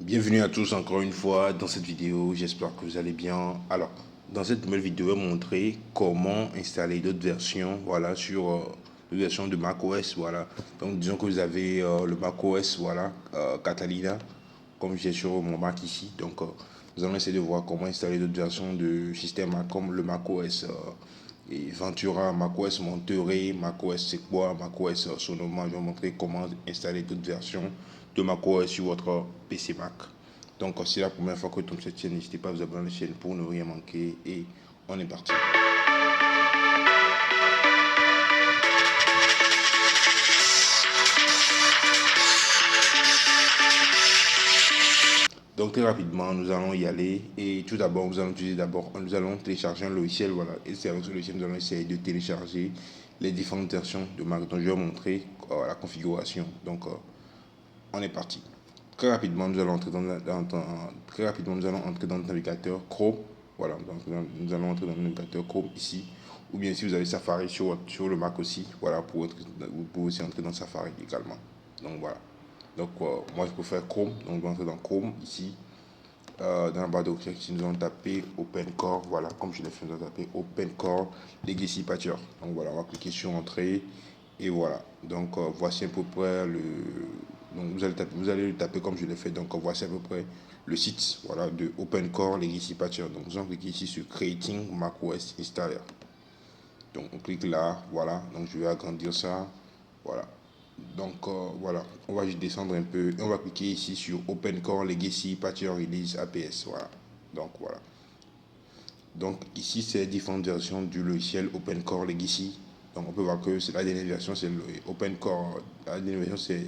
Bienvenue à tous encore une fois dans cette vidéo, j'espère que vous allez bien. Alors, dans cette nouvelle vidéo, je vais montrer comment installer d'autres versions, voilà, sur les versions de macOS, voilà. Donc, disons que vous avez le macOS, voilà, Catalina, comme j'ai sur mon Mac ici. Donc, nous allons essayer de voir comment installer d'autres versions de système Mac, comme le macOS et Ventura, macOS Monterey, macOS Sequoia, macOS Sonoma. Je vais vous montrer comment installer d'autres versions de macOS sur votre PC Mac. Donc, si c'est la première fois que vous tombez sur cette chaîne, n'hésitez pas à vous abonner à la chaîne pour ne rien manquer. Et on est parti. Donc très rapidement, nous allons y aller et tout d'abord, nous allons télécharger un logiciel, voilà. Et c'est avec ce logiciel nous allons essayer de télécharger les différentes versions de Mac. Donc je vais vous montrer la configuration. Donc on est parti. Très rapidement, nous allons entrer dans le navigateur Chrome. Voilà, donc nous allons entrer dans le navigateur Chrome ici. Ou bien si vous avez Safari sur le Mac aussi, voilà, vous pouvez aussi entrer dans Safari également. Donc voilà. Donc moi je préfère Chrome, donc je vais entrer dans Chrome ici. Dans la barre de recherche, nous allons taper OpenCore, voilà, comme je l'ai fait, nous allons taper OpenCore Legacy Patcher. Donc voilà, on va cliquer sur Entrée et voilà. Donc voici à peu près le. Donc vous allez le taper comme je l'ai fait. Donc voici à peu près le site, voilà, de OpenCore Legacy Patcher. Donc nous allons cliquer ici sur Creating macOS Installer. Donc on clique là, voilà. Donc je vais agrandir ça, voilà. Donc voilà, on va juste descendre un peu et on va cliquer ici sur OpenCore Legacy Patcher Release APS. Voilà. Donc voilà. Donc ici c'est différentes versions du logiciel OpenCore Legacy. Donc on peut voir que la dernière version c'est OpenCore. La dernière version c'est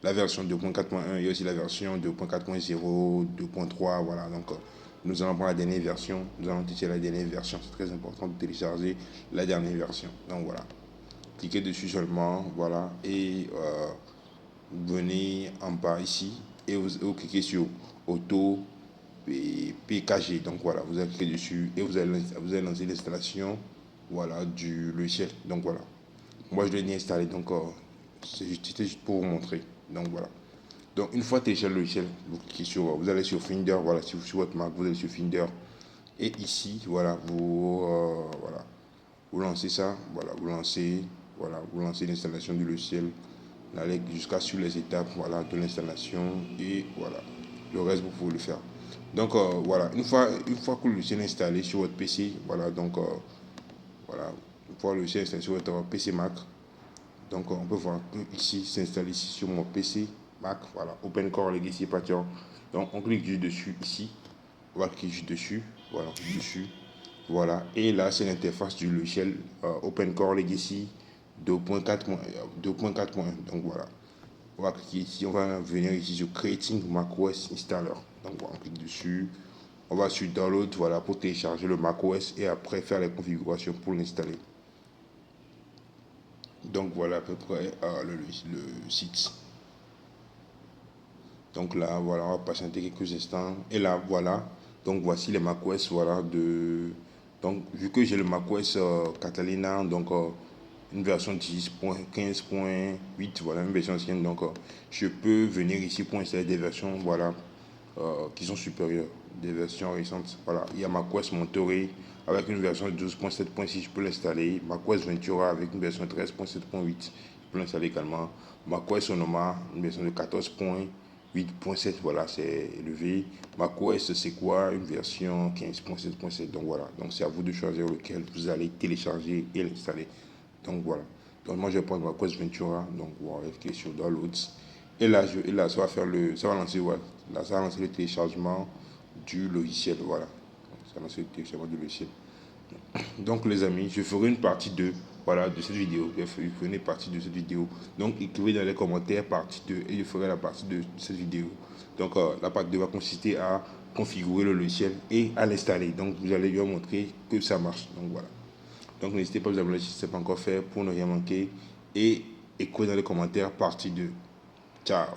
la version 2.4.1 et aussi la version 2.4.0, 2.3. Voilà. Donc nous allons prendre la dernière version. Nous allons télécharger la dernière version. C'est très important de télécharger la dernière version. Donc voilà. Cliquez dessus seulement, voilà, et venez en bas ici et vous cliquez sur Auto PKG. Donc voilà, vous allez cliquer dessus et vous allez lancer l'installation, voilà, du logiciel. Donc voilà, moi je l'ai installé, donc c'était juste pour vous montrer. Donc voilà. Donc une fois téléchargé le logiciel, vous allez sur Finder, voilà, si vous sur votre Mac, vous allez sur Finder et ici, voilà, voilà, vous lancez ça, voilà, vous lancez l'installation du logiciel, allez jusqu'à sur les étapes, voilà, de l'installation et voilà, le reste vous pouvez le faire. Donc voilà, une fois que le logiciel est installé sur votre PC, voilà, donc voilà, une fois le logiciel est installé sur votre PC Mac, donc on peut voir que ici s'installe ici sur mon PC Mac, voilà, OpenCore Legacy Patcher. Donc on clique juste dessus ici, on va cliquer juste dessus, voilà, dessus. Voilà, et là c'est l'interface du logiciel OpenCore Legacy 2.4.1. Donc voilà, on va cliquer ici, on va venir ici sur Creating macOS Installer. Donc voilà, on clique dessus, on va sur Download, voilà, pour télécharger le macOS et après faire les configurations pour l'installer. Donc voilà à peu près le site. Donc là, voilà, on va patienter quelques instants. Et là, voilà. Donc voici les macOS, voilà, donc vu que j'ai le macOS Catalina, donc une version 10.15.8, voilà, une version ancienne, donc je peux venir ici pour installer des versions, voilà, qui sont supérieures, des versions récentes. Voilà, il y a macOS Monterey avec une version 12.7.6, je peux l'installer. macOS Ventura avec une version 13.7.8, je peux l'installer également. macOS Sonoma, une version de 14.8.7, voilà, c'est élevé. macOS c'est quoi, une version 15.7.7. Donc voilà, donc c'est à vous de choisir lequel vous allez télécharger et l'installer. Donc voilà, donc moi je vais prendre macOS Ventura, donc voilà, cliquer sur Downloads. Et là, ça va faire ça va lancer, voilà, là, ça va lancer le téléchargement du logiciel, voilà. Ça va lancer le téléchargement du logiciel. Donc les amis, je ferai une partie 2, voilà, de cette vidéo. Je ferai une partie de cette vidéo. Donc écrivez dans les commentaires partie 2 et je ferai la partie 2 de cette vidéo. Donc la partie 2 va consister à configurer le logiciel et à l'installer. Donc vous allez lui montrer que ça marche. Donc voilà. Donc n'hésitez pas à vous abonner si ce n'est pas encore fait pour ne rien manquer. Et écrivez dans les commentaires partie 2. Ciao.